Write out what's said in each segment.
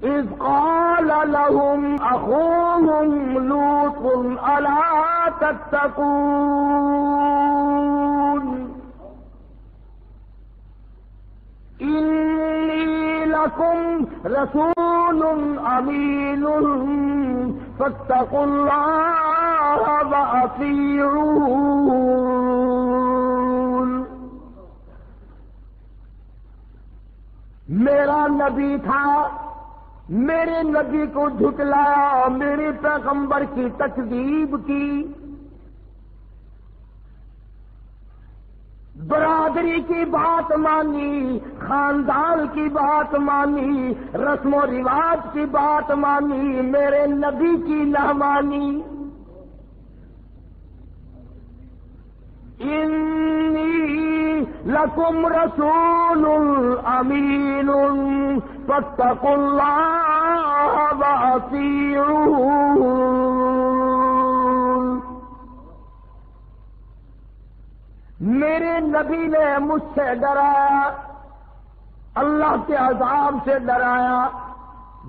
اذ قال لهم اخوهم لوط الا تتقون انی لکم رسول امین فاتقوا اللہ واطیعون۔ میرا نبی تھا، میرے نبی کو جھٹلایا، میرے پیغمبر کی تکذیب کی، برادری کی بات مانی، خاندان کی بات مانی، رسم و رواج کی بات مانی، میرے نبی کی نہ مانی۔ انی لکم رسول امین فاتقوا اللہ واطیعون۔ میرے نبی نے مجھ سے ڈرایا، اللہ کے عذاب سے ڈرایا،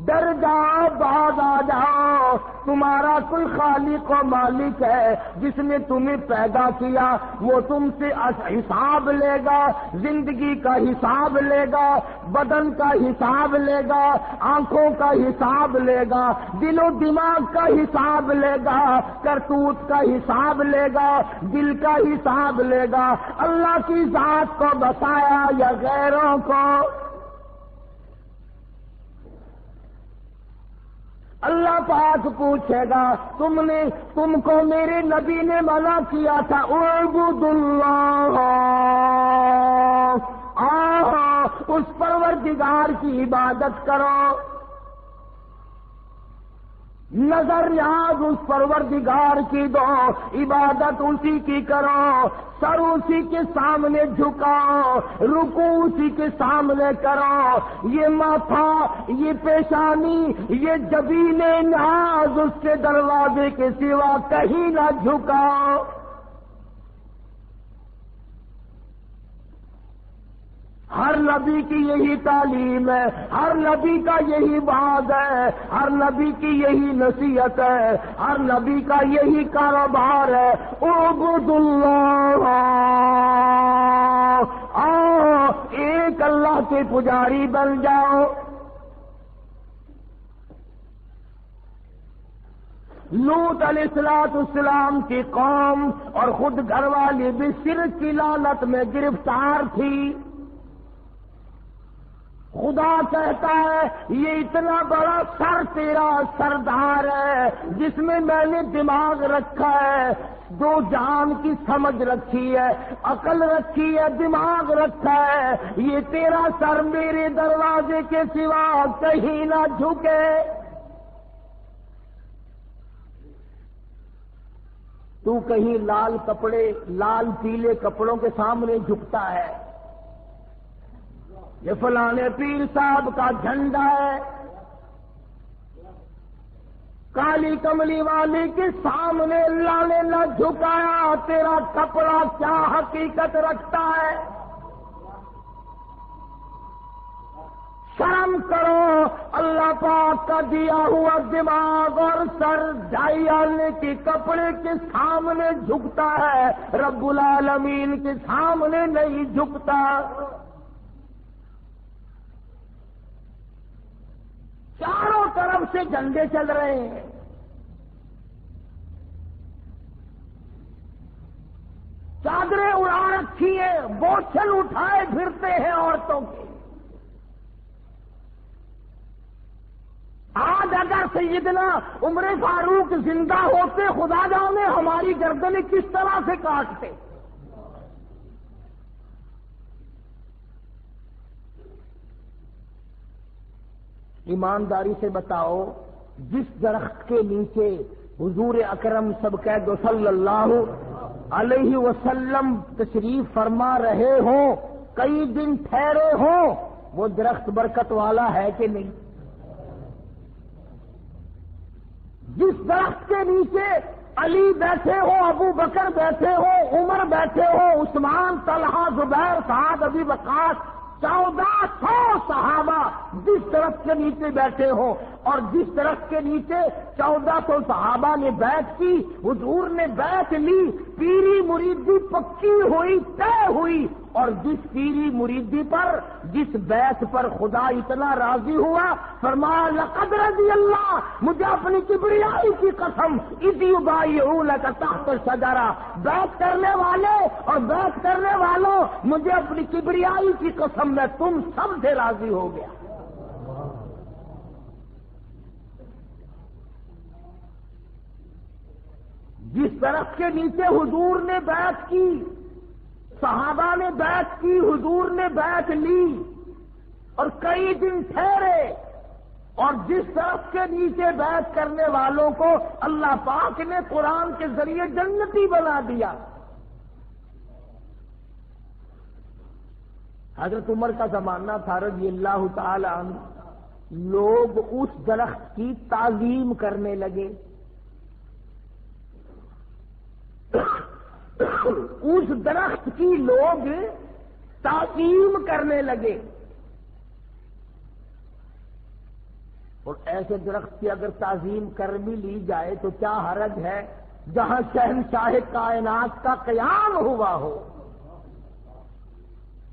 ڈر جاؤ، باز آ جاؤ، تمہارا کوئی خالق و مالک ہے جس نے تمہیں پیدا کیا، وہ تم سے حساب لے گا، زندگی کا حساب لے گا، بدن کا حساب لے گا، آنکھوں کا حساب لے گا، دل و دماغ کا حساب لے گا، کرتوت کا حساب لے گا، دل کا حساب لے گا۔ اللہ کی ذات کو بتایا یا غیروں کو؟ اللہ پاک پوچھے گا تم کو میرے نبی نے منع کیا تھا اعبدوا اللہ، اس پروردگار کی عبادت کرو، نظر نیاز اس پروردگار کی دو، عبادت اسی کی کرو، سر اسی کے سامنے جھکاؤ، رکوع اسی کے سامنے کرو، یہ ماتھا، یہ پیشانی، یہ جبین ناز اس کے دروازے کے سوا کہیں نہ جھکاؤ۔ ہر نبی کی یہی تعلیم ہے، ہر نبی کا یہی باز ہے، ہر نبی کی یہی نصیحت ہے، ہر نبی کا یہی کاروبار ہے۔ اعبدوا اللہ، آؤ ایک اللہ کے پجاری بن جاؤ۔ لوط علیہ السلام کی قوم اور خود گھر والی بھی شرک کی لعنت میں گرفتار تھی۔ خدا کہتا ہے یہ اتنا بڑا سر تیرا سردار ہے جس میں نے دماغ رکھا ہے، دو جان کی سمجھ رکھی ہے، عقل رکھی ہے، دماغ رکھا ہے، یہ تیرا سر میرے دروازے کے سوا کہیں نہ جھکے۔ تو کہیں لال کپڑے، لال پیلے کپڑوں کے سامنے جھکتا ہے، یہ فلانے پیر صاحب کا جھنڈا ہے، کالی کملی والی کے سامنے اللہ نے نہ جھکایا، تیرا کپڑا کیا حقیقت رکھتا ہے؟ شرم کرو، اللہ پاک کا دیا ہوا دماغ اور سر ڈھائی آنے کے کپڑے کے سامنے جھکتا ہے، رب العالمین کے سامنے نہیں جھکتا۔ چاروں طرف سے جھنڈے چل رہے ہیں، چادریں اڑا رکھی ہیں، بوچھل اٹھائے پھرتے ہیں عورتوں کی۔ آج اگر سیدنا عمر فاروق زندہ ہوتے، خدا جانے ہماری گردنیں کس طرح سے کاٹتے۔ ایمانداری سے بتاؤ، جس درخت کے نیچے حضور اکرم سبقید صلی اللہ علیہ وسلم تشریف فرما رہے ہوں، کئی دن ٹھہرے ہوں، وہ درخت برکت والا ہے کہ نہیں؟ جس درخت کے نیچے علی بیٹھے ہو، ابو بکر بیٹھے ہو، عمر بیٹھے ہو، عثمان، طلحہ، زبیر، سعد، ابی وقاص، 1400 صحابہ جس درخت کے نیچے بیٹھے ہوں اور جس درخت کے نیچے 1400 صحابہ نے بیعت کی، حضور نے بیعت لی، پیری مریدی پکی ہوئی، طے ہوئی، اور جس پیری مریدی پر، جس بیعت پر خدا اتنا راضی ہوا، فرمایا لقد رضی اللہ، مجھے اپنی کبریائی کی قسم، اذ یبایعونک تحت الشجرہ، بیعت کرنے والے اور بیعت کرنے والوں، مجھے اپنی کبریائی کی قسم میں تم سب سے راضی ہو گیا۔ جس درخت کے نیچے حضور نے بیعت کی، صحابہ نے بیعت کی، حضور نے بیعت لی اور کئی دن ٹھہرے، اور جس درخت کے نیچے بیعت کرنے والوں کو اللہ پاک نے قرآن کے ذریعے جنتی بنا دیا۔ حضرت عمر کا زمانہ تھا رضی اللہ تعالی عنہ، لوگ اس درخت کی تعظیم کرنے لگے، اس درخت کی لوگ تعظیم کرنے لگے، اور ایسے درخت کی اگر تعظیم کر بھی لی جائے تو کیا حرج ہے جہاں شہنشاہ کائنات کا قیام ہوا ہو،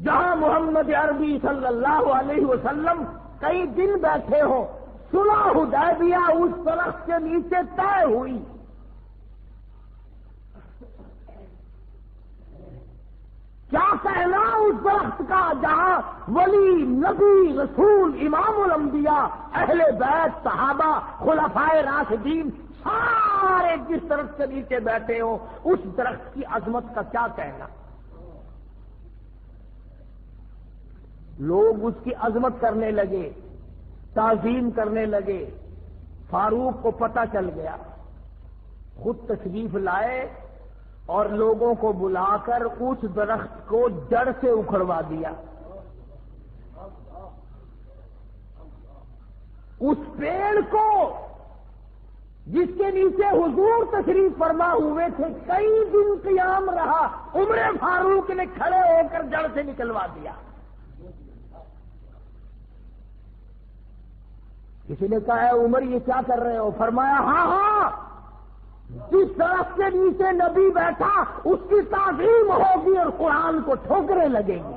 جہاں محمد عربی صلی اللہ علیہ وسلم کئی دن بیٹھے ہوں، صلح حدیبیہ اس درخت کے نیچے طے ہوئی۔ کیا کہنا اس درخت کا جہاں ولی، نبی، رسول، امام الانبیاء، اہل بیت، صحابہ، خلفائے راشدین سارے جس درخت کے نیچے بیٹھے ہوں، اس درخت کی عظمت کا کیا کہنا۔ لوگ اس کی عظمت کرنے لگے، تعظیم کرنے لگے۔ فاروق کو پتہ چل گیا، خود تشریف لائے اور لوگوں کو بلا کر اس درخت کو جڑ سے اکھڑوا دیا۔ اس پیڑ کو جس کے نیچے حضور تشریف فرما ہوئے تھے، کئی دن قیام رہا، عمر فاروق نے کھڑے ہو کر جڑ سے نکلوا دیا۔ کسی نے کہا ہے عمر یہ کیا کر رہے ہو؟ فرمایا ہاں ہاں، جس درخت کے نیچے نبی بیٹھا اس کی تعظیم ہوگی اور قرآن کو ٹھوکریں لگیں گی۔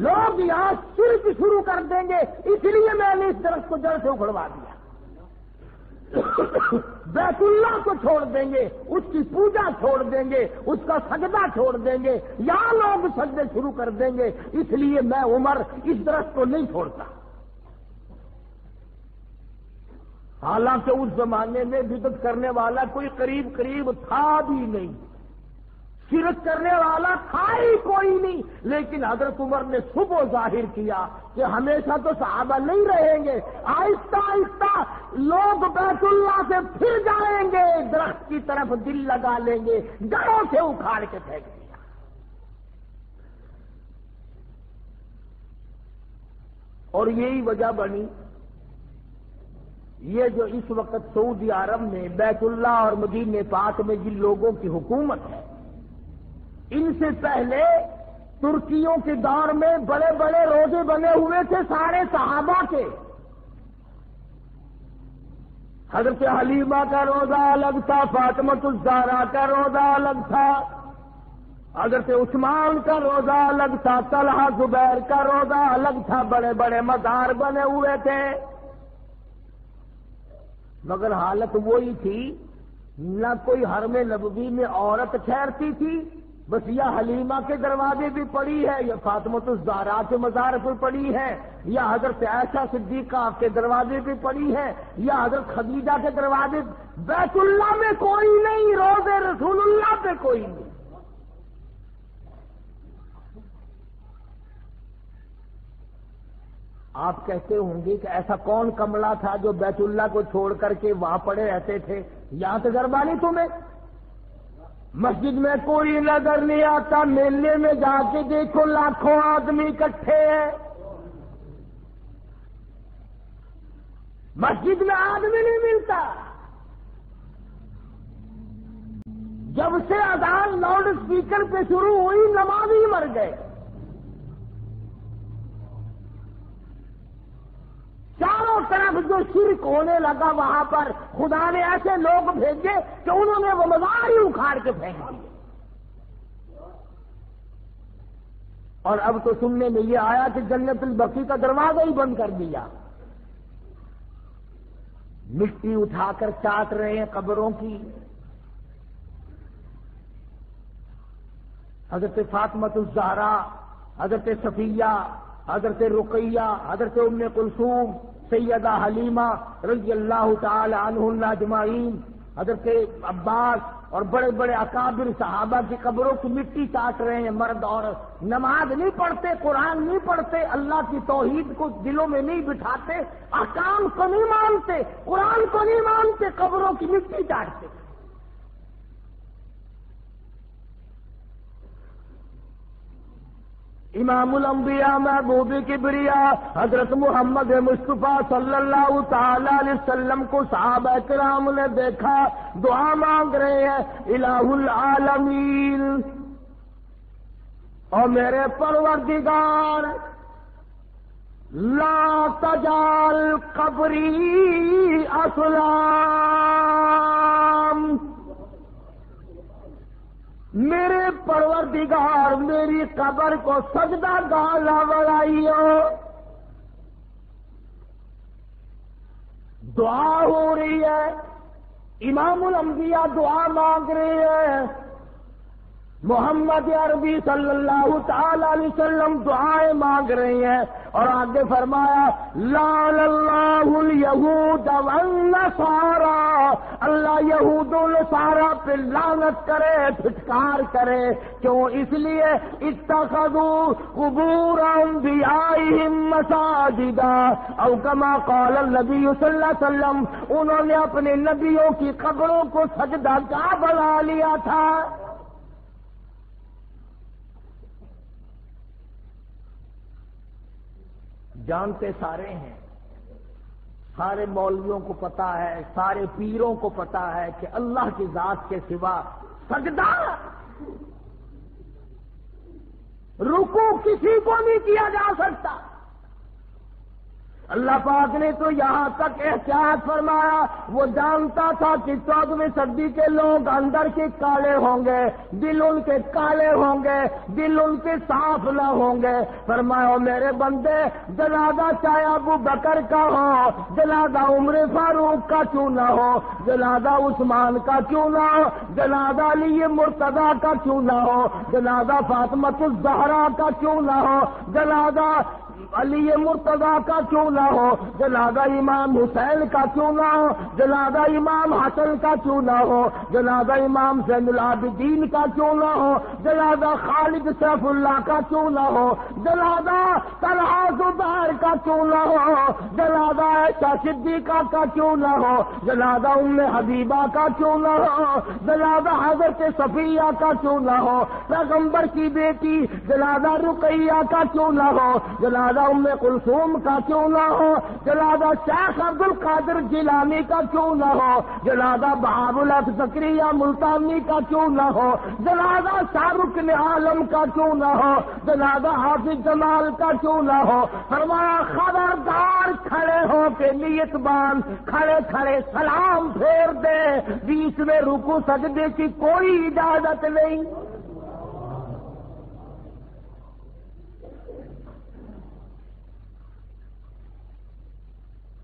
لوگ یہاں شرک شروع کر دیں گے، اس لیے میں نے اس درخت کو جڑ سے اکھڑوا دیا۔ بیت اللہ کو چھوڑ دیں گے، اس کی پوجا چھوڑ دیں گے، اس کا سجدہ چھوڑ دیں گے، یہاں لوگ سجدے شروع کر دیں گے، اس لیے میں عمر اس درخت کو نہیں چھوڑتا۔ حالانکہ اس زمانے میں بدعت کرنے والا کوئی قریب تھا بھی نہیں، شرک کرنے والا تھا ہی کوئی نہیں، لیکن حضرت عمر نے صبح ظاہر کیا کہ ہمیشہ تو صحابہ نہیں رہیں گے، آہستہ آہستہ لوگ بیت اللہ سے پھر جائیں گے، درخت کی طرف دل لگا لیں گے، جڑوں سے اکھاڑ کے پھینک دیا۔ اور یہی وجہ بنی، یہ جو اس وقت سعودی عرب میں بیت اللہ اور مدینہ پاک میں جن لوگوں کی حکومت ہے، ان سے پہلے ترکیوں کے دور میں بڑے بڑے روزے بنے ہوئے تھے سارے صحابہ کے۔ حضرت حلیمہ کا روزہ الگ تھا، فاطمۃ الزہرا کا روزہ الگ تھا، حضرت عثمان کا روزہ الگ تھا، طلحہ زبیر کا روزہ الگ تھا، بڑے بڑے مزار بنے ہوئے تھے، مگر حالت وہی تھی، نہ کوئی حرم نبوی میں عورت ٹھہرتی تھی، بس یا حلیمہ کے دروازے بھی پڑی ہے، یا فاطمۃ الزہرا کے مزار پہ پڑی ہے، یا حضرت عائشہ صدیقہ کے دروازے پہ پڑی ہے، یا حضرت خدیجہ کے دروازے۔ بیت اللہ میں کوئی نہیں، روزے رسول اللہ پہ کوئی نہیں۔ آپ کہتے ہوں گے کہ ایسا کون کملا تھا جو بیت اللہ کو چھوڑ کر کے وہاں پڑے رہتے تھے؟ یہاں تجربہ نہیں تمہیں؟ مسجد میں کوئی نظر نہیں آتا، میلے میں جا کے دیکھو لاکھوں آدمی اکٹھے ہیں، مسجد میں آدمی نہیں ملتا۔ جب سے اذان لاؤڈ اسپیکر پہ شروع ہوئی نمازی مر گئے. چاروں طرف جو شرک ہونے لگا وہاں پر خدا نے ایسے لوگ بھیجے کہ انہوں نے وہ مزار ہی اکھاڑ کے پھینک دیے. اور اب تو سننے میں یہ آیا کہ جنت البقیع کا دروازہ ہی بند کر دیا. مٹی اٹھا کر چاٹ رہے ہیں قبروں کی. حضرت فاطمہ الزہرا، حضرت صفیہ، حضرت رقیہ، حضرت ام کلثوم، سیدہ حلیمہ رضی اللہ تعالی عنہن اجمعین، حضرت عباس اور بڑے بڑے اکابر صحابہ کی قبروں کی مٹی چاٹ رہے ہیں مرد عورت. نماز نہیں پڑھتے، قرآن نہیں پڑھتے، اللہ کی توحید کو دلوں میں نہیں بٹھاتے، احکام کو نہیں مانتے، قرآن کو نہیں مانتے، قبروں کی مٹی چاٹتے. امام الانبیاء محبوب کبریا حضرت محمد مصطفیٰ صلی اللہ تعالی علیہ وسلم کو صحابہ کرام نے دیکھا دعا مانگ رہے ہیں الہ العالمین، اور میرے پروردگار لا تجعل قبری اسلام، میرے پروردگار میری قبر کو سجدہ گاہ نہ بنائیو. دعا ہو رہی ہے، امام الانبیاء دعا مانگ رہے ہیں، محمد عربی صلی اللہ تعالی علیہ وسلم دعائیں مانگ رہے ہیں، اور آگے فرمایا لعن اللہ الیہود والنصارى، اللہ یہود و نصارہ پہ لعنت کرے، پھٹکار کرے. کیوں؟ اس لیے اتخذوا قبور انبیائہم مساجدا، او کما قال النبی صلی اللہ علیہ وسلم، انہوں نے اپنے نبیوں کی قبروں کو سجدہ گاہ بنا لیا تھا. جانتے سارے ہیں، سارے مولویوں کو پتا ہے، سارے پیروں کو پتا ہے کہ اللہ کی ذات کے سوا سجدہ رکوع کسی کو نہیں کیا جا سکتا. اللہ پاک نے تو یہاں تک احتیاط فرمایا، وہ جانتا تھا کہ 14ویں صدی کے لوگ اندر کے کالے ہوں گے، دل ان کے کالے ہوں گے، دل ان کے صاف نہ ہوں گے. فرمایا میرے بندے، جنازہ چاہے ابو بکر کا ہو، جنازہ عمر فاروق کا کیوں نہ ہو، جنازہ عثمان کا کیوں نہ ہو، جنازہ علی مرتضیٰ کا کیوں نہ ہو، جنازہ فاطمہ الزہرا کا کیوں نہ ہو، جنازہ علی مرتضیٰ کا کیوں نہ ہو، جنازہ امام حسین کا کیوں نہ ہو، جنازہ امام حسن کا کیوں نہ ہو، جنازہ امام زین العابدین کا کیوں نہ ہو، جنازہ خالد سیف اللہ کا کیوں نہ ہو، جنازہ طلحہ زبیر کا کیوں نہ ہو، جنازہ عائشہ صدیقہ کا کیوں نہ ہو، جنازہ ام حبیبہ کا کیوں نہ ہو، جنازہ حضرت صفیہ کا کیوں نہ ہو، پیغمبر کی بیٹی جنازہ رقیہ کا کیوں نہ ہو، جنازہ ام کلثوم کا کیوں نہ ہو، جنازہ شیخ عبد القادر جیلانی کا کیوں نہ ہو، جنازہ بہاء الحق زکریا ملتانی کا کیوں نہ ہو، جنازہ شاہ رکن عالم کا کیوں نہ ہو، جنازہ حافظ جمال کا کیوں نہ ہو. فرمایا خبردار، کھڑے ہو کے نیت باندھ، کھڑے کھڑے سلام پھیر دے، بیچ میں رکوع سجدے کی کوئی اجازت نہیں.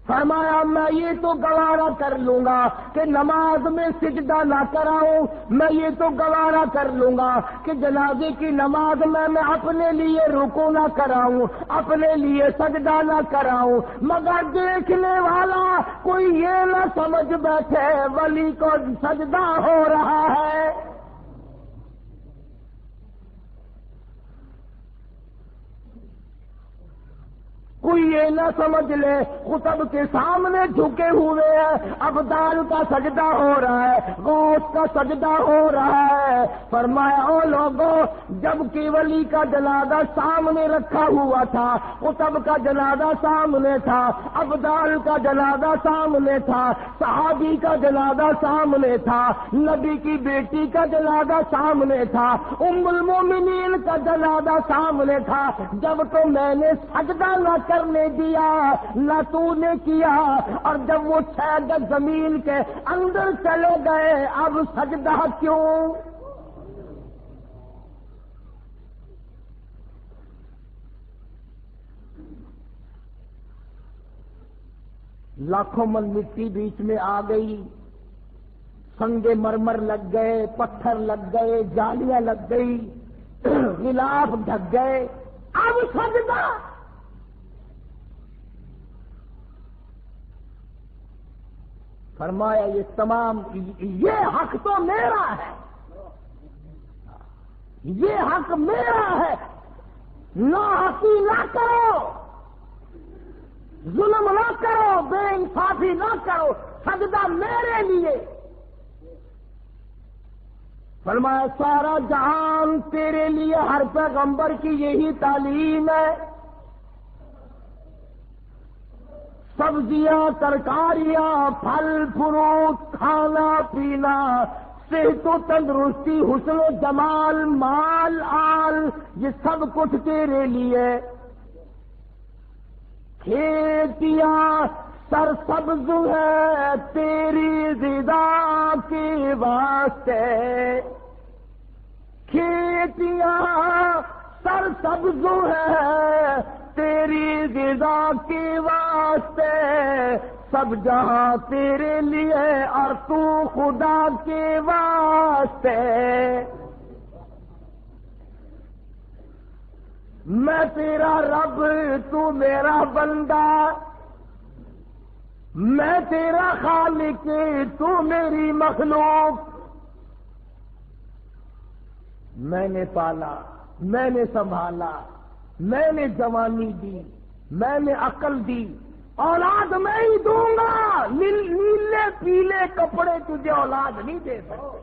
فرمایا میں یہ تو گوارا کر لوں گا کہ نماز میں سجدہ نہ کراؤں، میں یہ تو گوارا کر لوں گا کہ جنازے کی نماز میں اپنے لیے رکوع نہ کراؤں، اپنے لیے سجدہ نہ کراؤں، مگر دیکھنے والا کوئی یہ نہ سمجھ بیٹھے ولی کو سجدہ ہو رہا ہے. کوئی کوئی یہ نہ سمجھ لے خطب کے سامنے جھکے ہوئے ہیں، ابدال کا سجدہ ہو رہا ہے، غوث کا سجدہ ہو رہا ہے۔ فرمایا او لوگوں، جب کہ ولی کا جنازہ سامنے رکھا ہوا تھا، قطب کا جنازہ سامنے تھا، ابدال کا جنازہ سامنے تھا، صحابی کا جنازہ سامنے تھا، نبی کی بیٹی کا جنازہ سامنے تھا، ام المومنین کا جنازہ سامنے تھا، جب تو میں نے سجدہ نہ کرنے دیا نہ تو نے کیا، اور جب وہ 6 گز زمین کے اندر چلے گئے اب سجدہ کیوں؟ لاکھوں من مٹی بیچ میں آ گئی، سنگے مرمر لگ گئے، پتھر لگ گئے، جالیاں لگ گئی، غلاف ڈھک گئے، اب سجدہ۔ فرمایا یہ حق تو میرا ہے، یہ حق میرا ہے، ناحقی نہ کرو، ظلم نہ کرو، بے انصافی نہ کرو، سجدہ میرے لیے۔ فرمایا سارا جہان تیرے لیے، ہر پیغمبر کی یہی تعلیم ہے، سبزیاں ترکاریاں پھل فروٹ کھانا پینا، صحت و تندرستی، حسن و جمال، مال آل، یہ سب کچھ تیرے لیے۔ کھیتیاں سرسبز ہے تیری غذا کے واسطے، کھیتیاں سرسبز ہے تیری غذا کے واسطے، سب جہاں تیرے لیے اور تو خدا کے واسطے۔ میں تیرا رب، تو میرا بندہ، میں تیرا خالق، تو میری مخلوق۔ میں نے پالا، میں نے سنبھالا، میں نے جوانی دی، میں نے عقل دی، اولاد میں ہی دوں گا، نیلے پیلے کپڑے تجھے اولاد نہیں دے سکتے۔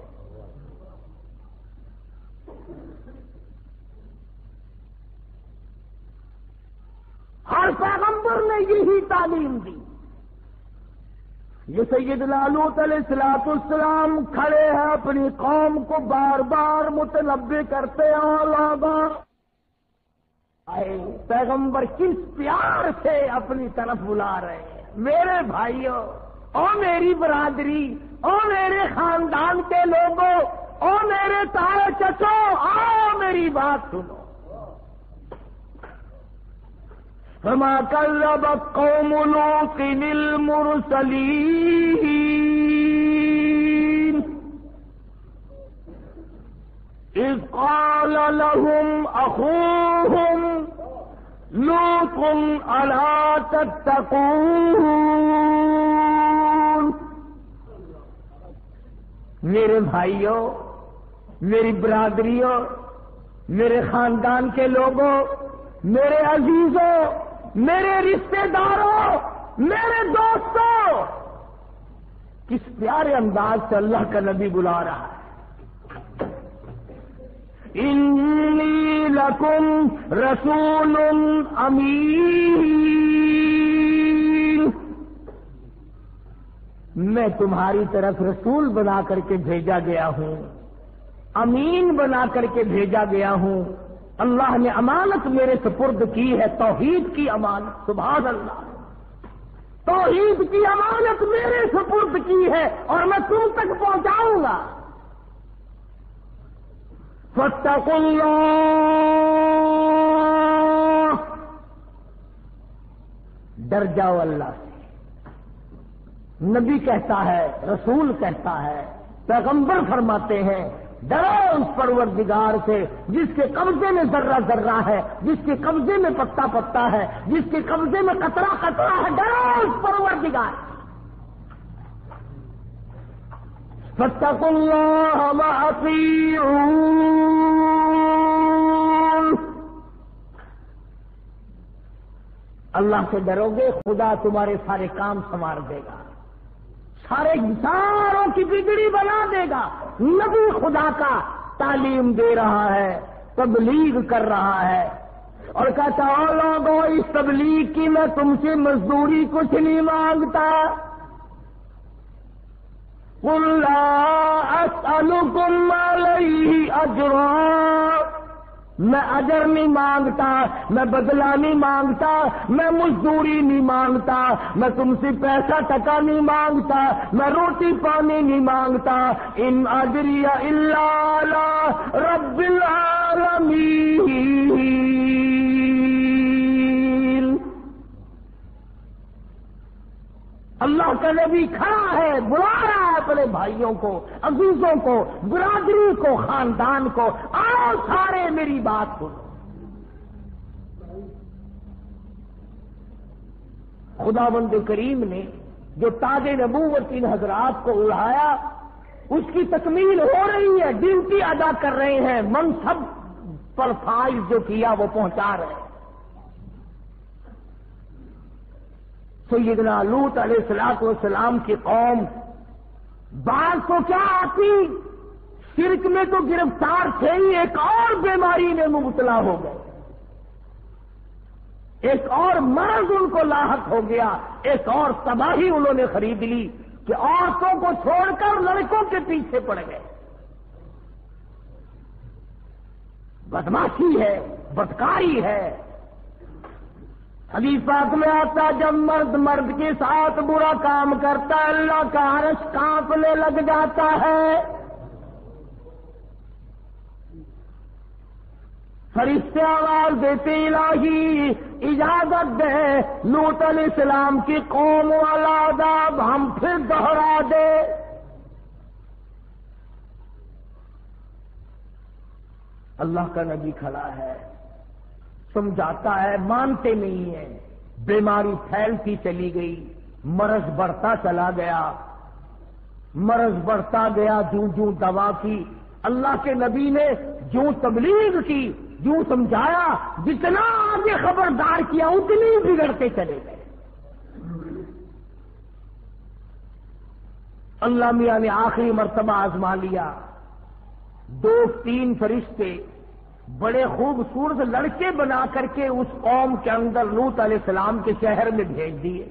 ہر پیغمبر نے یہی تعلیم دی۔ یہ سیدنا لوط علیہ السلام کھڑے ہیں، اپنی قوم کو بار بار متنبہ کرتے ہیں، لوگوں پیغمبر کس پیار سے اپنی طرف بلا رہے ہیں۔ میرے بھائیوں، او میری برادری، او میرے خاندان کے لوگوں، او میرے تائے چچو، آؤ میری بات سنو۔ فما كذب قوم لوط المرسلين إذ قال لهم أخوهم لوط ألا تتقون۔ میرے بھائیوں، میری برادریوں، میرے خاندان کے لوگوں، میرے عزیزوں، میرے رشتہ داروں، میرے دوستوں، کس پیارے انداز سے اللہ کا نبی بلا رہا ہے۔ انی لکم رسول امین، میں تمہاری طرف رسول بنا کر کے بھیجا گیا ہوں، امین بنا کر کے بھیجا گیا ہوں۔ اللہ نے امانت میرے سپرد کی ہے، توحید کی امانت، سبحان اللہ، توحید کی امانت میرے سپرد کی ہے اور میں تم تک پہنچاؤں گا۔ فاتقوا اللہ، ڈر جاؤ اللہ سے۔ نبی کہتا ہے، رسول کہتا ہے، پیغمبر فرماتے ہیں، ڈرو اس پروردگار سے جس کے قبضے میں ذرہ ذرہ ہے، جس کے قبضے میں پتا پتا ہے، جس کے قبضے میں قطرہ قطرہ ہے، ڈرو اس پروردگار۔ فاتقوا اللہ واطیعون، اللہ سے ڈرو گے خدا تمہارے سارے کام سنوار دے گا، ساروں کی بگڑی بنا دے گا۔ نبی خدا کا تعلیم دے رہا ہے، تبلیغ کر رہا ہے، اور کہتا او لوگوں اس تبلیغ کی میں تم سے مزدوری کچھ نہیں مانگتا۔ قل لا اسألکم علیہ اجرا، میں اجر نہیں مانگتا، میں بدلہ نہیں مانگتا، میں مزدوری نہیں مانگتا، میں تم سے پیسہ ٹکا نہیں مانگتا، میں روٹی پانی نہیں مانگتا۔ ان اجری الا علی رب العالمین۔ اللہ کا نبی کھڑا ہے، بلا رہا ہے اپنے بھائیوں کو، عزیزوں کو، برادری کو، خاندان کو، آؤ سارے میری بات سنو۔ خداوند کریم نے جو تاج نبوت ان حضرات کو اڑایا اس کی تکمیل ہو رہی ہے، ڈیوٹی ادا کر رہے ہیں، منصب پر فائز جو کیا وہ پہنچا رہے ہیں۔ سیدنا لوط علیہ الصلوۃ والسلام کی قوم بعض کو کیا آتی، شرک میں تو گرفتار تھے ہی، ایک اور بیماری میں مبتلا ہو گئے، ایک اور مرض ان کو لاحق ہو گیا، ایک اور تباہی انہوں نے خرید لی کہ عورتوں کو چھوڑ کر لڑکوں کے پیچھے پڑ گئے۔ بدماشی ہے، بدکاری ہے۔ حدیث پاک میں آتا جب مرد مرد کے ساتھ برا کام کرتا ہے اللہ کا عرش کانپنے لگ جاتا ہے، فرشتے آواز دیتے الہی اجازت دے لوط علیہ السلام کی قوم والا عذاب ہم پھر دوہرا دے۔ اللہ کا نبی کھڑا ہے، سمجھاتا ہے، مانتے نہیں ہیں، بیماری پھیلتی چلی گئی، مرض بڑھتا چلا گیا، مرض بڑھتا گیا، جوں دوا کی، اللہ کے نبی نے جو تبلیغ کی، جو سمجھایا، جتنا آگے خبردار کیا اتنی بگڑتے چلے گئے۔ اللہ میاں نے آخری مرتبہ آزما لیا، 2-3 فرشتے بڑے خوبصورت لڑکے بنا کر کے اس قوم کے اندر لوط علیہ السلام کے شہر میں بھیج دیے۔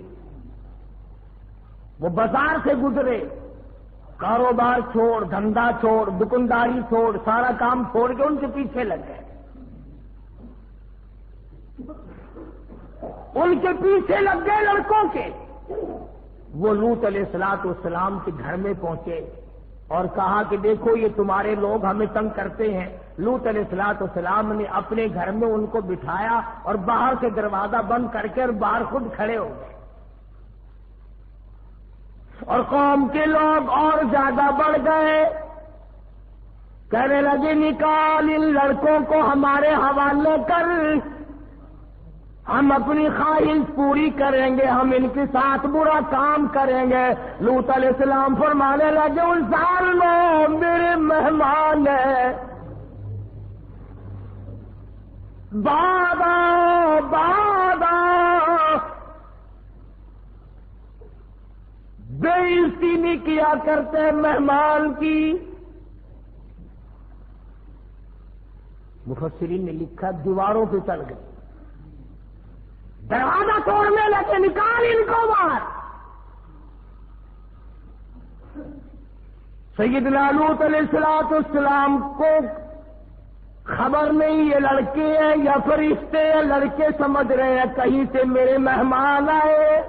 وہ بازار سے گزرے، کاروبار چھوڑ، دھندا چھوڑ، دکانداری چھوڑ، سارا کام چھوڑ کے ان کے پیچھے لگ گئے، ان کے پیچھے لگ گئے لڑکوں کے۔ وہ لوط علیہ السلام کے گھر میں پہنچے اور کہا کہ دیکھو یہ تمہارے لوگ ہمیں تنگ کرتے ہیں۔ لوط علیہ السلام نے اپنے گھر میں ان کو بٹھایا اور باہر سے دروازہ بند کر کے اور باہر خود کھڑے ہو گئے، اور قوم کے لوگ اور زیادہ بڑھ گئے، کہنے لگے نکال ان لڑکوں کو ہمارے حوالے کر، ہم اپنی خواہش پوری کریں گے، ہم ان کے ساتھ برا کام کریں گے۔ لوط علیہ السلام فرمانے لگے ان ظالموں میرے مہمان ہیں، بعد آؤ بعد آؤ، بے عزتی نہیں کیا کرتے مہمان کی۔ مفسرین نے لکھا دیواروں پہ چل گئے، دروازہ توڑنے لگے، نکال ان کو باہر۔ سیدنا لوط علیہ السلام کو خبر نہیں یہ لڑکے ہیں یا فرشتے ہیں، لڑکے سمجھ رہے ہیں کہیں سے میرے مہمان آئے،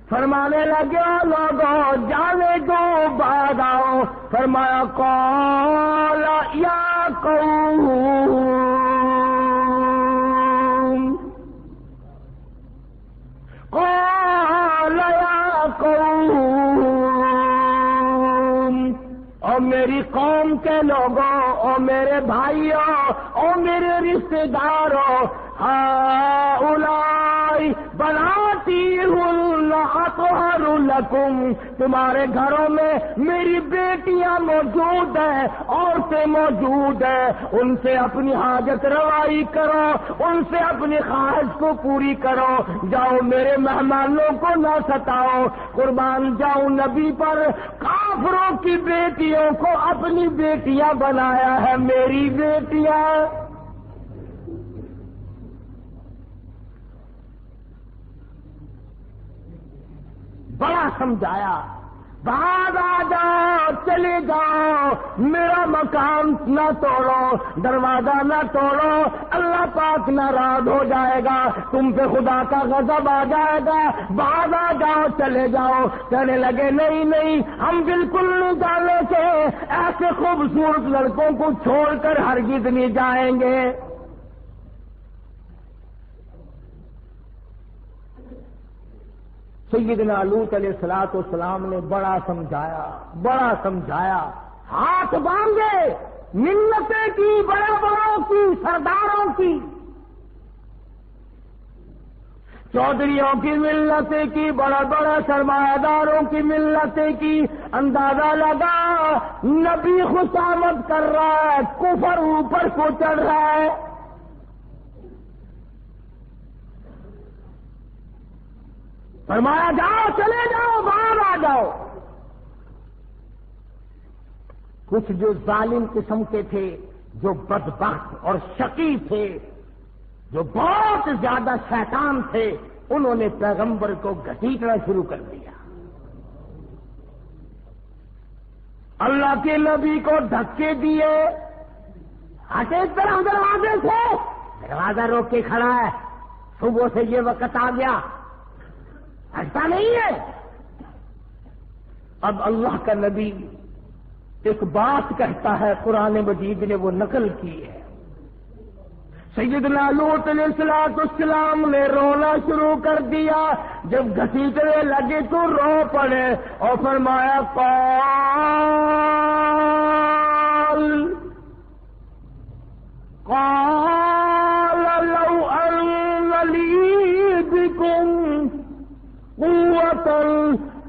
فرمانے لگے لوگوں جانے دو بعد آؤ۔ فرمایا قال یا قوم، قال یا قوم، او میری قوم کے لوگوں، او میرے بھائیوں، او میرے رشتے داروں، ہؤلاء بناتی اطہر لکم، تمہارے گھروں میں میری بیٹیاں موجود ہیں، عورتیں موجود ہیں، ان سے اپنی حاجت روائی کرو، ان سے اپنی خواہش کو پوری کرو، جاؤ میرے مہمانوں کو نہ ستاؤ۔ قربان جاؤں نبی پر، کافروں کی بیٹیوں کو اپنی بیٹیاں بنایا ہے، میری بیٹیاں۔ بڑا سمجھایا، بعد آ جاؤ، چلے جاؤ، میرا مکان نہ توڑو، دروازہ نہ توڑو، اللہ پاک ناراض ہو جائے گا، تم پہ خدا کا غضب آ جائے گا، بعد آ جاؤ، چلے جاؤ۔ کہنے لگے نہیں نہیں، ہم بالکل نہیں جانے سے، ایسے خوبصورت لڑکوں کو چھوڑ کر ہرگز نہیں جائیں گے۔ سیدنا لوط علیہ السلام نے بڑا سمجھایا، ہاتھ باندھے، منتیں کی، بڑے بڑوں کی، سرداروں کی، چودھریوں کی ملتیں کی، بڑا بڑا سرمایہ داروں کی ملتیں کی۔ اندازہ لگا نبی خوشامد کر رہا ہے، کفر اوپر کو چڑھ رہا ہے۔ فرمایا جاؤ، چلے جاؤ، باہر آ جاؤ۔ کچھ جو ظالم قسم کے تھے، جو بدبخت اور شقی تھے، جو بہت زیادہ شیطان تھے، انہوں نے پیغمبر کو گھسیٹنا شروع کر دیا۔ اللہ کے نبی کو دھکے دیے، ہٹے طرح دروازے سے، دروازہ روک کے کھڑا ہے، صبح سے یہ وقت آ گیا، ہٹتا نہیں ہے۔ اب اللہ کا نبی ایک بات کہتا ہے، قرآن مجید نے وہ نقل کی ہے۔ سیدنا لوط علیہ السلام نے رونا شروع کر دیا، جب گھسیٹنے لگے تو رو پڑے اور فرمایا قال لو ان لی بکم قوة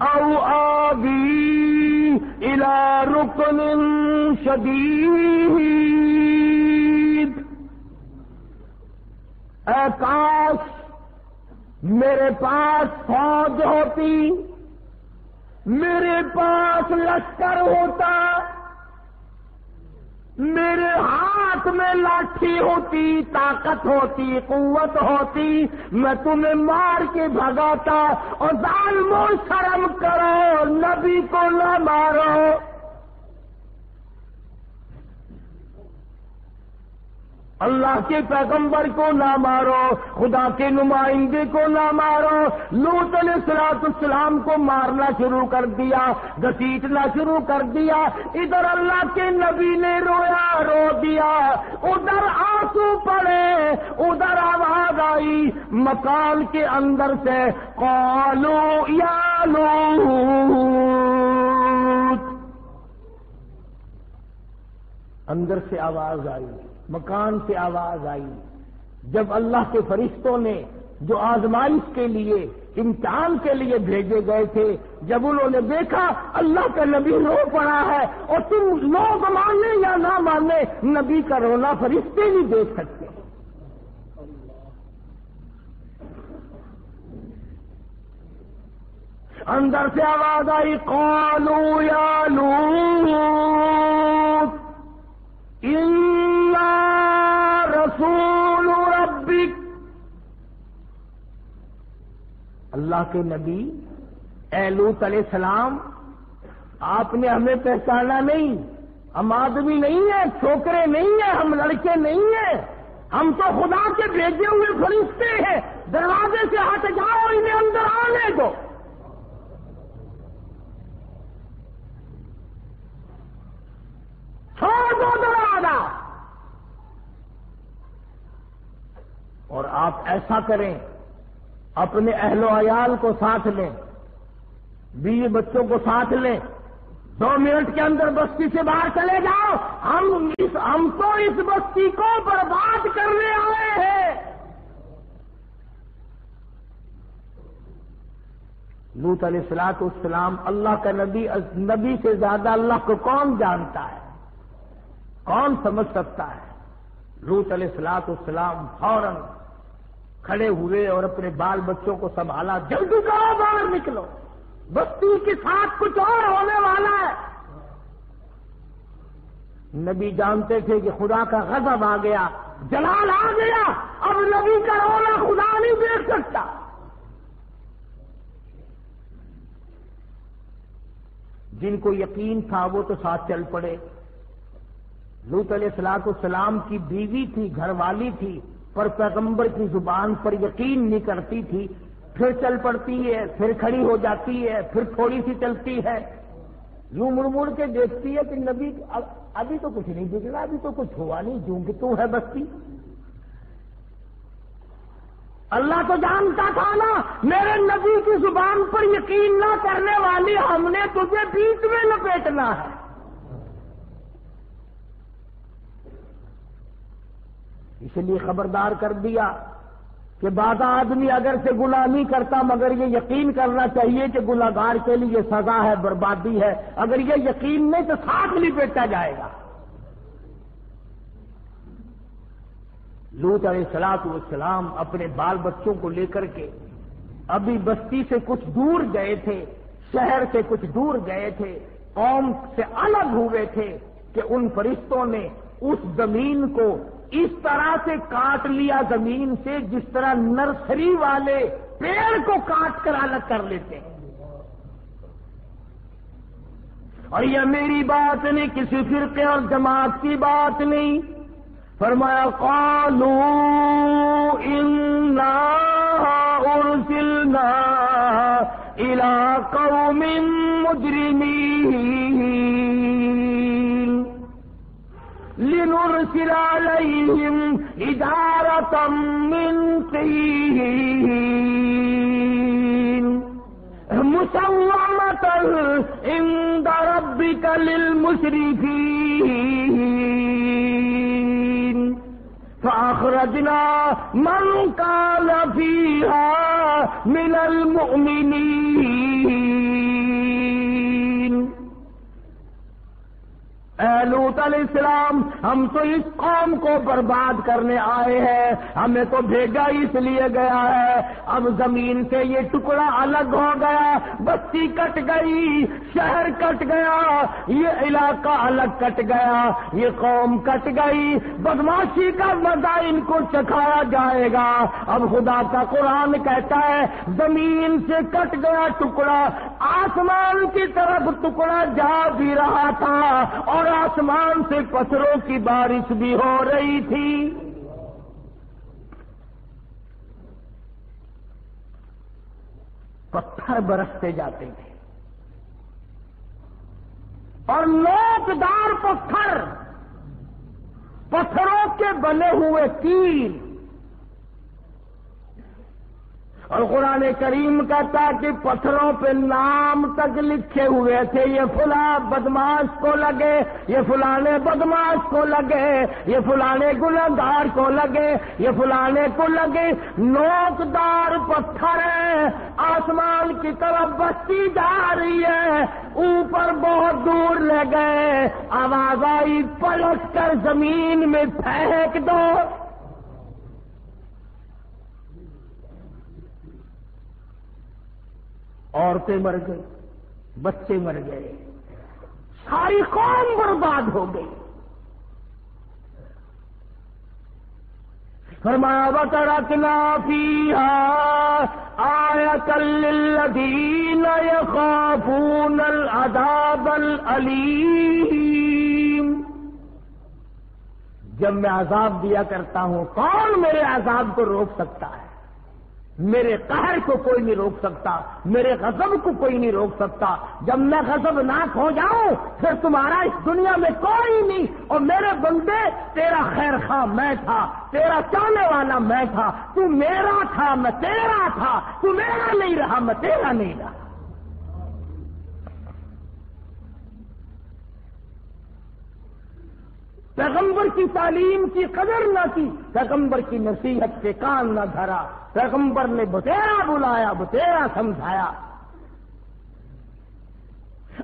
او آوی الى رکن شدید، اے کاش میرے پاس فوج ہوتی، میرے پاس لشکر ہوتا، میرے ہاتھ میں لاٹھی ہوتی، طاقت ہوتی، قوت ہوتی، میں تمہیں مار کے بھگاتا۔ اور ظالموں شرم کرو، نبی کو نہ مارو۔ اللہ کے پیغمبر کو نہ مارو، خدا کے نمائندے کو نہ مارو۔ لوط علیہ السلام کو مارنا شروع کر دیا، گھسیٹنا شروع کر دیا۔ ادھر اللہ کے نبی نے رویا، رو دیا، ادھر آنسو پڑے، ادھر آواز آئی مکان کے اندر سے، قالوا یا لوط، اندر سے آواز آئی، مکان سے آواز آئی۔ جب اللہ کے فرشتوں نے جو آزمائش کے لیے، امتحان کے لیے بھیجے گئے تھے، جب انہوں نے دیکھا اللہ کا نبی رو پڑا ہے، اور تم لوگ مانے یا نہ مانے، نبی کا رونا فرشتے نہیں دیکھ سکتے۔ اندر سے آواز آئی قالوا یا لوط انا رسول ربک، اللہ کے نبی اے لوط علیہ السلام، آپ نے ہمیں پہچانا نہیں، ہم آدمی نہیں ہیں، چھوکرے نہیں ہیں، ہم لڑکے نہیں ہیں، ہم تو خدا کے بھیجے ہوئے فرشتے ہیں، دروازے سے ہٹ جاؤ، انہیں اندر آنے دو۔ چھوڑ دو دروازہ، اور آپ ایسا کریں، اپنے اہل و عیال کو ساتھ لیں، بیوی بچوں کو ساتھ لیں، 2 منٹ کے اندر بستی سے باہر چلے جاؤ، ہم تو اس بستی کو برباد کرنے آئے ہیں۔ لوط علیہ السلام اللہ کا نبی سے زیادہ اللہ کو کون جانتا ہے، کون سمجھ سکتا ہے؟ لوط علیہ السلام فوراً کھڑے ہوئے اور اپنے بال بچوں کو سنبھالا، جلدی کرو باہر نکلو، بستی کے ساتھ کچھ اور ہونے والا ہے۔ نبی جانتے تھے کہ خدا کا غضب آ گیا، جلال آ گیا، اب نبی کا رونا خدا نہیں دیکھ سکتا۔ جن کو یقین تھا وہ تو ساتھ چل پڑے۔ لوط علیہ السلام کی بیوی تھی، گھر والی تھی، پر پیغمبر کی زبان پر یقین نہیں کرتی تھی، پھر چل پڑتی ہے، پھر کھڑی ہو جاتی ہے، پھر تھوڑی سی چلتی ہے، یوں مڑ مڑ کے دیکھتی ہے کہ نبی ابھی تو کچھ نہیں دکھ رہا، ابھی تو کچھ ہوا نہیں، کیوں کہ تو ہے بستی۔ اللہ تو جانتا تھا نا میرے نبی کی زبان پر یقین نہ کرنے والی ہم نے تجھے بیچ میں لپیٹنا ہے۔ اس لیے خبردار کر دیا کہ بعض آدمی اگر سے گناہ نہیں کرتا مگر یہ یقین کرنا چاہیے کہ گناہگار کے لیے سزا ہے، بربادی ہے، اگر یہ یقین نہیں تو ساتھ لپیٹا جائے گا۔ لوط علیہ السلام اپنے بال بچوں کو لے کر کے ابھی بستی سے کچھ دور گئے تھے، شہر سے کچھ دور گئے تھے، قوم سے الگ ہوئے تھے کہ ان فرشتوں نے اس زمین کو اس طرح سے کاٹ لیا زمین سے جس طرح نرسری والے پیڑ کو کاٹ کر الگ کر لیتے ہیں۔ اور یہ میری بات نہیں، کسی فرقے اور جماعت کی بات نہیں، فرمایا قالوا انا ارسلنا الى قوم مجرمین لنرسل علیہم حجارة من طین مسومة عند ربک للمسرفین فأخرجنا من كان فيها من المؤمنين۔ اے لوط علیہ السلام، ہم تو اس قوم کو برباد کرنے آئے ہیں، ہمیں تو بھیجا اس لیے گیا ہے۔ اب زمین سے یہ ٹکڑا الگ ہو گیا، بستی کٹ گئی، شہر کٹ گیا، یہ علاقہ الگ کٹ گیا، یہ قوم کٹ گئی، بدماشی کا مزہ ان کو چکھایا جائے گا۔ اب خدا کا قرآن کہتا ہے زمین سے کٹ گیا ٹکڑا، آسمان کی طرف ٹکڑا جا بھی رہا تھا اور آسمان سے پتھروں کی بارش بھی ہو رہی تھی۔ پتھر برستے جاتے تھے اور نوکدار پتھر، پتھروں کے بنے ہوئے تیر، اور قرآن کریم کہتا ہے کہ پتھروں پہ نام تک لکھے ہوئے تھے، یہ فلاں بدماش کو لگے، یہ فلانے بدماش کو لگے، یہ فلانے گنہگار کو لگے، یہ فلانے کو لگے۔ نوکدار پتھر ہے، آسمان کی طرف بستی جا رہی ہے، اوپر بہت دور لے گئے، آواز آئی پلٹ کر زمین میں پھینک دو۔ عورتیں مر گئی، بچے مر گئے، ساری قوم برباد ہو گئی۔ فرمایا وَتَرَكْنَا فِيهَا آيَةً لِّلَّذِينَ يَخَافُونَ الْعَذَابَ الْأَلِيمَ۔ جب میں عذاب دیا کرتا ہوں، کون میرے عذاب کو روک سکتا ہے؟ میرے قہر کو کوئی نہیں روک سکتا، میرے غضب کو کوئی نہیں روک سکتا۔ جب میں غضبناک ہو جاؤں پھر تمہارا اس دنیا میں کوئی نہیں، اور میرے بندے تیرا خیر خواہ میں تھا، تیرا چاہنے والا میں تھا، تو میرا تھا میں تیرا تھا، تو میرا نہیں رہا میں تیرا نہیں رہا۔ پیغمبر کی تعلیم کی قدر نہ کی، پیغمبر کی نصیحت سے کان نہ دھرا، پیغمبر نے بتیرا بلایا، بتیرا سمجھایا،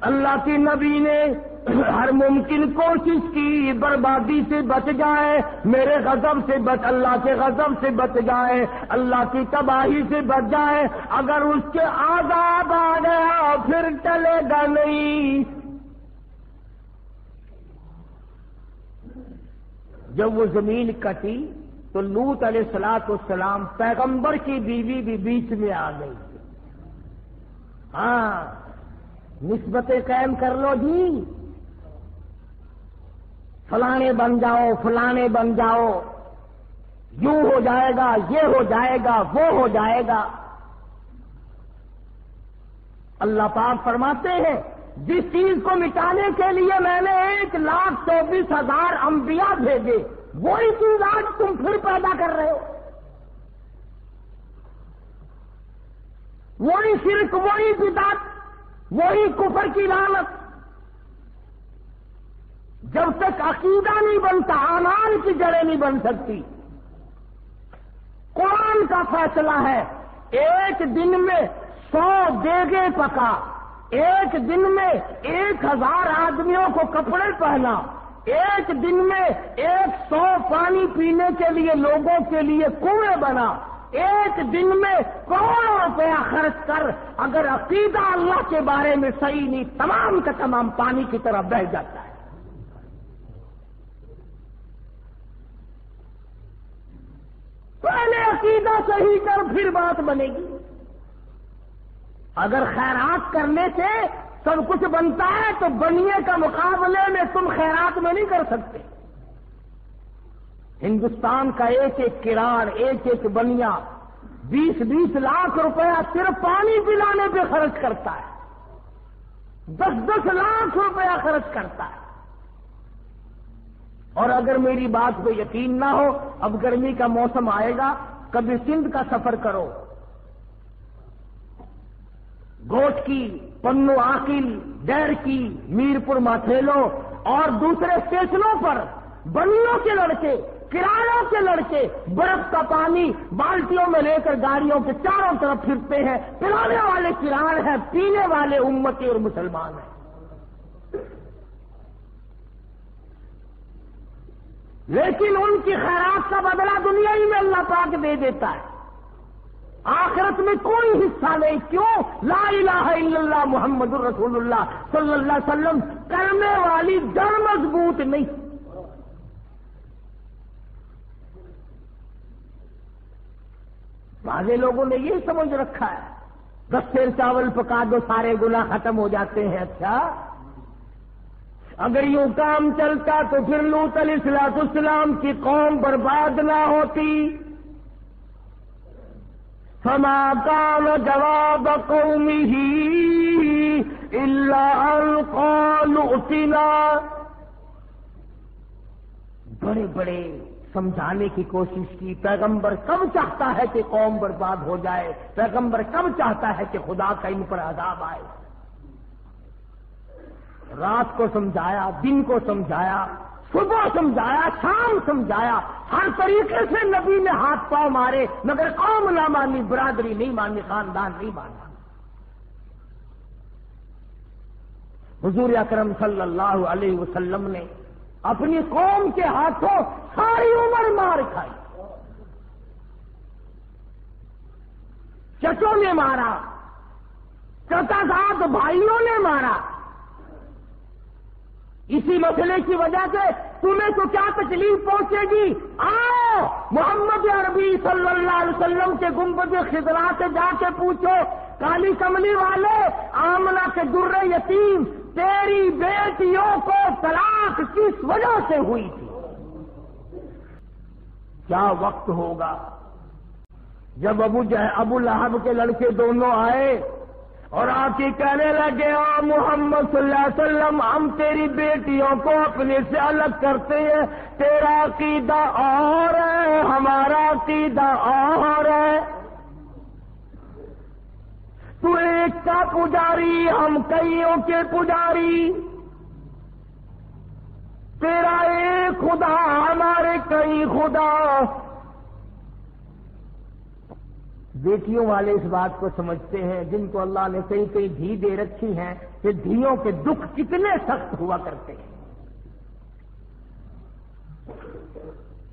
اللہ کے نبی نے ہر ممکن کوشش کی بربادی سے بچ جائے، میرے غضب سے بچ، اللہ کے غضب سے بچ جائے، اللہ کی تباہی سے بچ جائے۔ اگر اس کے عذاب آ گیا پھر ٹلے گا نہیں۔ جب وہ زمین کٹی تو لوط علیہ السلام پیغمبر کی بیوی بھی بیچ میں آ گئی۔ ہاں، نسبتیں قائم کر لو جی، فلانے بن جاؤ، فلانے بن جاؤ، یوں ہو جائے گا، یہ ہو جائے گا، وہ ہو جائے گا۔ اللہ پاک فرماتے ہیں جس چیز کو مٹانے کے لیے میں نے 1,24,000 انبیاء بھیجے، وہی چیز آج تم پھر پیدا کر رہے ہو۔ وہی شرک، وہی بدعت، وہی کفر کی لعنت۔ جب تک عقیدہ نہیں بنتا اعمال کی جڑیں نہیں بن سکتی۔ قرآن کا فیصلہ ہے، ایک دن میں 100 دیگیں پکا، ایک دن میں 1,000 آدمیوں کو کپڑے پہنا، ایک دن میں 100 پانی پینے کے لیے لوگوں کے لیے کنویں بنا، ایک دن میں کروڑوں روپیہ خرچ کر اگر عقیدہ اللہ کے بارے میں صحیح نہیں، تمام کا تمام پانی کی طرح بہہ جاتا ہے۔ پہلے عقیدہ صحیح کر پھر بات بنے گی۔ اگر خیرات کرنے سے سب کچھ بنتا ہے تو بنیے کا مقابلے میں تم خیرات میں نہیں کر سکتے۔ ہندوستان کا ایک ایک کراڑ، ایک ایک بنیا 20-20 لاکھ روپیہ صرف پانی پلانے پہ خرچ کرتا ہے، 10-10 لاکھ روپیہ خرچ کرتا ہے۔ اور اگر میری بات پہ یقین نہ ہو، اب گرمی کا موسم آئے گا، کبھی سندھ کا سفر کرو، گوٹ کی، پنو عاقل، ڈیر کی، میرپور ماتھیلو اور دوسرے اسٹیشنوں پر بنیوں کے لڑکے، کرایوں کے لڑکے برف کا پانی بالٹیوں میں لے کر گاڑیوں کے چاروں طرف پھرتے ہیں۔ پلانے والے کراڑ ہیں، پینے والے امتی اور مسلمان ہیں۔ لیکن ان کی خیرات کا بدلہ دنیا ہی میں اللہ پاک دے دیتا ہے، آخرت میں کوئی حصہ نہیں۔ کیوں؟ لا الہ الا اللہ محمد الرسول اللہ صلی اللہ علیہ وسلم کرنے والی جڑ مضبوط نہیں۔ بعضے لوگوں نے یہ سمجھ رکھا ہے 10 سیر چاول پکا دو سارے گناہ ختم ہو جاتے ہیں۔ اچھا، اگر یوں کام چلتا تو پھر لوط علیہ السلام کی قوم برباد نہ ہوتی۔ فما كان جواب قومه الا ان قالوا ائتنا، بڑے بڑے سمجھانے کی کوشش کی۔ پیغمبر کب چاہتا ہے کہ قوم برباد ہو جائے؟ پیغمبر کب چاہتا ہے کہ خدا کا ان پر عذاب آئے؟ رات کو سمجھایا، دن کو سمجھایا، صبح سمجھایا، شام سمجھایا، ہر طریقے سے نبی نے ہاتھ پاؤں مارے، مگر قوم نہ مانی، برادری نہیں مانی، خاندان نہیں مانا۔ حضور اکرم صلی اللہ علیہ وسلم نے اپنی قوم کے ہاتھوں ساری عمر مار کھائی۔ چچوں نے مارا، چچازاد بھائیوں نے مارا۔ اسی مسئلے کی وجہ سے تمہیں تو کیا تکلیف پہنچے گی؟ آؤ محمد عربی صلی اللہ علیہ وسلم کے گنبد خضرا سے جا کے پوچھو، کالی کملی والے، آمنہ کے در یتیم، تیری بیٹیوں کو طلاق کس وجہ سے ہوئی تھی؟ کیا وقت ہوگا جب ابو لہب کے لڑکے دونوں آئے اور آپ کی کہنے لگے، محمد صلی اللہ علیہ وسلم، ہم تیری بیٹیوں کو اپنے سے الگ کرتے ہیں، تیرا عقیدہ اور ہے، ہمارا عقیدہ اور ہے، تو ایک کا پجاری، ہم کئیوں کے پجاری، تیرا ایک خدا، ہمارے کئی خدا۔ بیٹیوں والے اس بات کو سمجھتے ہیں جن کو اللہ نے کئی کئی دھی دے رکھی ہیں کہ دھیوں کے دکھ کتنے سخت ہوا کرتے ہیں۔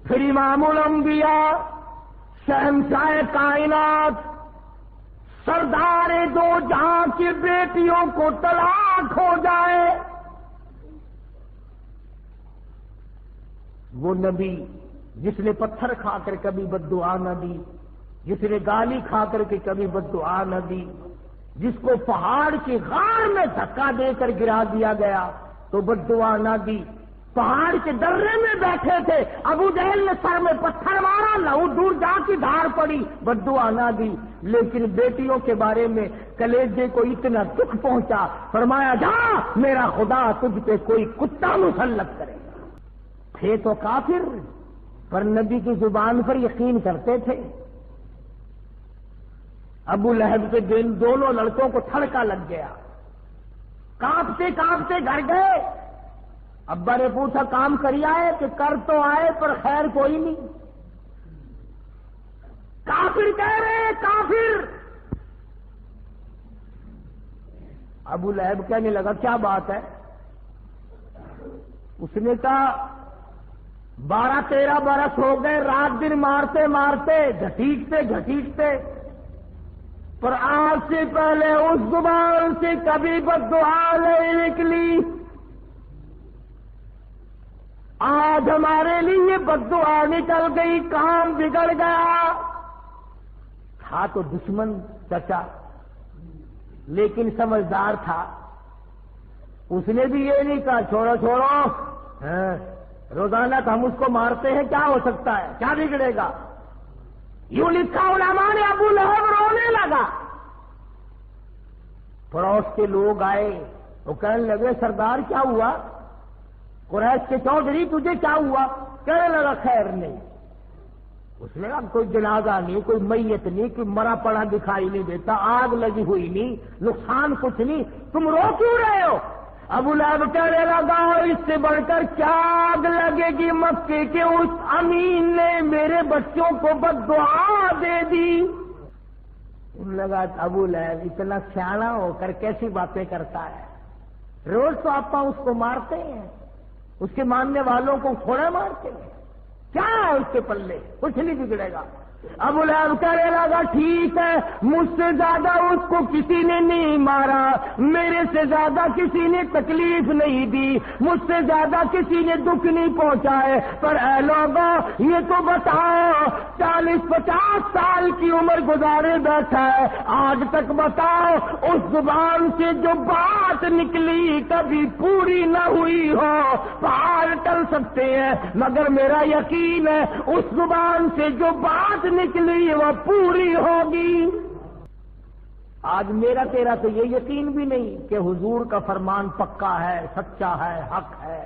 پھر امام الانبیاء، شہنشاہ کائنات، سردار دو جہاں کی بیٹیوں کو طلاق ہو جائے، وہ نبی جس نے پتھر کھا کر کبھی بد دعا نہ دی، جس نے گالی کھا کر کے کبھی بد دعا نہ دی، جس کو پہاڑ کی غار میں دھکا دے کر گرا دیا گیا تو بد دعا نہ دی، پہاڑ کے درے میں بیٹھے تھے، ابو جہل نے سر میں پتھر مارا، لہو دور جا کی دھار پڑی، بد دعا نہ دی، لیکن بیٹیوں کے بارے میں کلیجے کو اتنا دکھ پہنچا، فرمایا جا میرا خدا تجھ پہ کوئی کتا مسلط کرے گا۔ تھے تو کافر پر نبی کی زبان پر یقین کرتے تھے۔ ابو لہب کے دونوں لڑکوں کو تھڑکا لگ گیا، کانپتے کانپتے گھر گئے۔ ابا نے پوچھا کام کری آئے کہ کر تو آئے پر خیر کوئی نہیں۔ کافر کہہ رہے کافر۔ ابو لہب کہنے لگا کیا بات ہے؟ اس نے کہا 12-13 برس ہو گئے رات دن مارتے مارتے گھسیٹتے گھسیٹتے، پر آج سے پہلے اس زبان سے کبھی بد دعا نہیں نکلی۔ آج ہمارے لیے بد دعا نکل گئی، کام بگڑ گیا۔ تھا تو دشمن چچا لیکن سمجھدار تھا، اس نے بھی یہ نہیں کہا چھوڑو چھوڑو، روزانہ تو ہم اس کو مارتے ہیں، کیا ہو سکتا ہے، کیا بگڑے گا۔ یوں لکھا علماء نے ابو لہب رونے لگا۔ پڑوس کے لوگ آئے وہ کہنے لگے سردار کیا ہوا؟ قریش کے چودھری تجھے کیا ہوا؟ کہنے لگا خیر نہیں۔ اس نے کہا کوئی جنازہ نہیں، کوئی میت نہیں، کوئی مرا پڑا دکھائی نہیں دیتا، آگ لگی ہوئی نہیں، نقصان کچھ نہیں، تم رو کیوں رہے ہو؟ ابو لہب کہنے لگا اس سے بڑھ کر کیا آگ لگے گی مکے کے اس امین نے میرے بچوں کو بد دعا دے دی۔ ان لگا ابو لہب اتنا سیانا ہو کر کیسی باتیں کرتا ہے، روز تو آپ اس کو مارتے ہیں، اس کے ماننے والوں کو تھوڑا مارتے ہیں، کیا ہے اس کے پلے، کچھ نہیں بگڑے گا۔ ابو لہب کہنے لگا ٹھیک ہے، مجھ سے زیادہ اس کو کسی نے نہیں مارا، میرے سے زیادہ کسی نے تکلیف نہیں دی، مجھ سے زیادہ کسی نے دکھ نہیں پہنچائے، پر اے لوگوں یہ تو بتاؤ 40-50 سال کی عمر گزارے بیٹھا ہے، آج تک بتاؤ اس زبان سے جو بات نکلی کبھی پوری نہ ہوئی ہو۔ پہاڑ ٹل سکتے ہیں مگر میرا یقین ہے اس زبان سے جو بات نکلی وہ پوری ہوگی۔ آج میرا تیرا تو یہ یقین بھی نہیں کہ حضور کا فرمان پکا ہے، سچا ہے، حق ہے،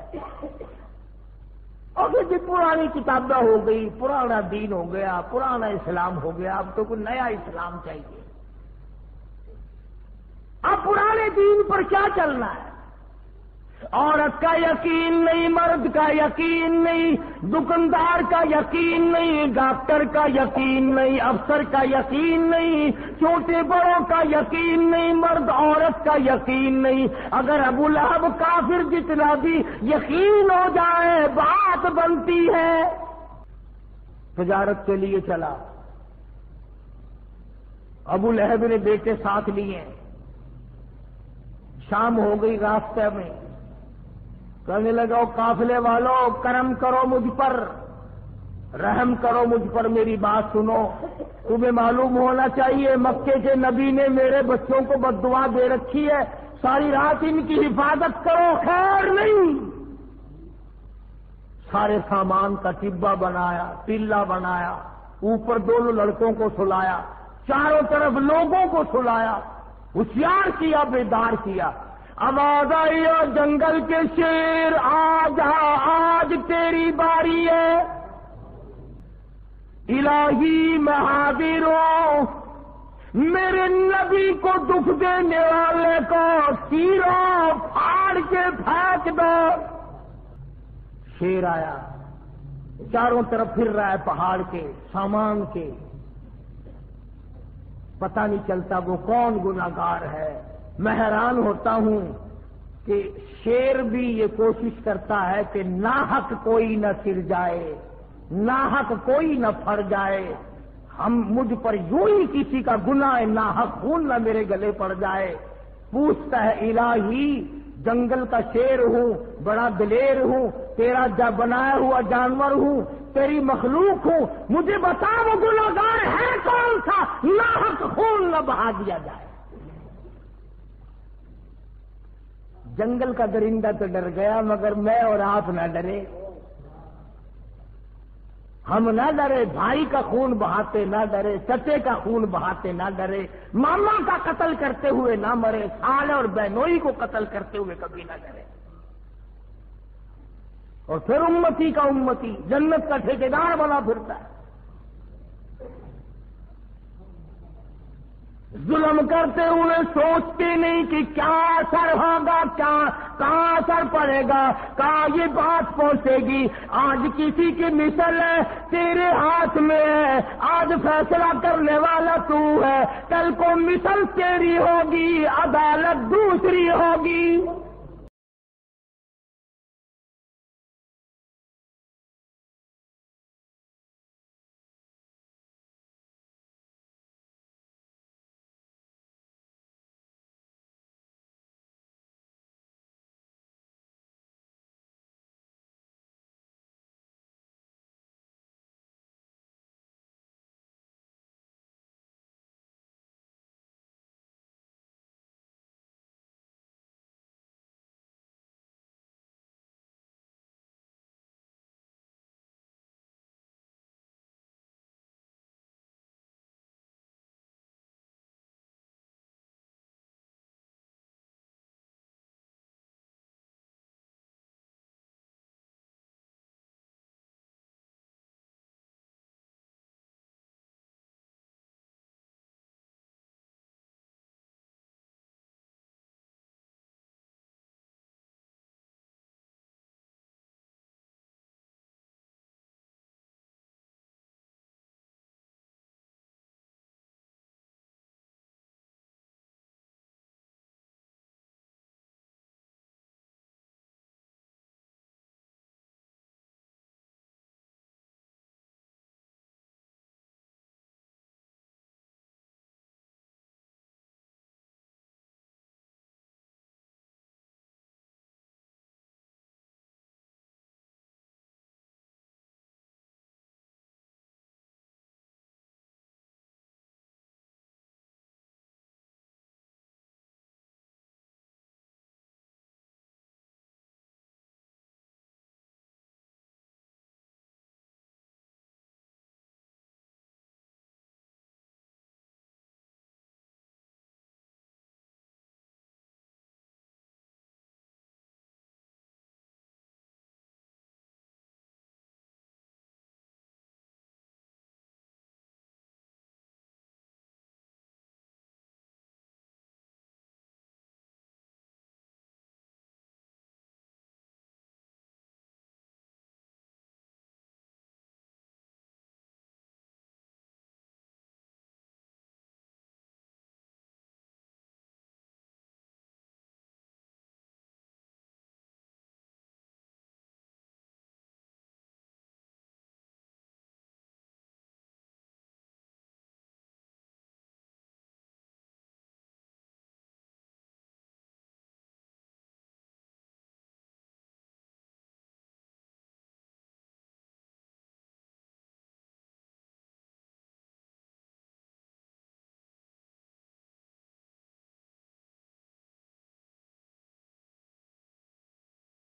اور یہ پرانی کتابیں ہو گئی، پرانا دین ہو گیا، پرانا اسلام ہو گیا، اب تو کوئی نیا اسلام چاہیے۔ اب پرانے دین پر کیا چلنا ہے؟ عورت کا یقین نہیں، مرد کا یقین نہیں، دکاندار کا یقین نہیں، ڈاکٹر کا یقین نہیں، افسر کا یقین نہیں، چھوٹے بڑوں کا یقین نہیں، مرد عورت کا یقین نہیں۔ اگر ابو لہب کافر جتنا بھی یقین ہو جائے بات بنتی ہے۔ تجارت کے لیے چلا، ابو لہب نے بیٹے ساتھ لیے، شام ہو گئی، راستے میں کہنے لگا قافلے والوں کرم کرو مجھ پر، رحم کرو مجھ پر، میری بات سنو، تمہیں معلوم ہونا چاہیے مکے کے نبی نے میرے بچوں کو بد دعا دے رکھی ہے، ساری رات ان کی حفاظت کرو، خیر نہیں۔ سارے سامان کا ٹبا بنایا، تیلا بنایا، اوپر دونوں لڑکوں کو سلایا، چاروں طرف لوگوں کو سلایا، ہوشیار کیا، بیدار کیا۔ آواز آئی جنگل کے شیر آ جا، آج تیری باری ہے، الہی میں حاضر ہوں، میرے نبی کو دکھ دینے والے کو تیروں پھاڑ کے پھینک دو۔ شیر آیا، چاروں طرف پھر رہا ہے، پہاڑ کے، سامان کے، پتہ نہیں چلتا وہ کون گناہگار ہے۔ میں حیران ہوتا ہوں کہ شیر بھی یہ کوشش کرتا ہے کہ ناحق کوئی نہ سر جائے، ناحق کوئی نہ پھر جائے، مجھ پر یوں ہی کسی کا گناہ ناحق خون نہ میرے گلے پڑ جائے۔ پوچھتا ہے الہی جنگل کا شیر ہوں، بڑا دلیر ہوں، تیرا بنایا ہوا جانور ہوں، تیری مخلوق ہوں، مجھے بتا وہ گناہگار ہے کون سا ناحق خون نہ بہا دیا جائے۔ جنگل کا درندہ تو ڈر گیا، مگر میں اور آپ نہ ڈرے، ہم نہ ڈرے، بھائی کا خون بہاتے نہ ڈرے، چچے کا خون بہاتے نہ ڈرے، ماما کا قتل کرتے ہوئے نہ مرے، سالے اور بہنوئی کو قتل کرتے ہوئے کبھی نہ ڈرے۔ اور پھر امتی کا امتی جنت کا ٹھیکیدار بنا پھرتا ہے۔ ظلم کرتے ہوئے سوچتے نہیں کہ کیا اثر ہوگا، کہاں اثر پڑے گا، کہاں یہ بات پہنچے گی۔ آج کسی کی مثل ہے تیرے ہاتھ میں ہے، آج فیصلہ کرنے والا تو ہے، کل کو مثل تیری ہوگی، عدالت دوسری ہوگی۔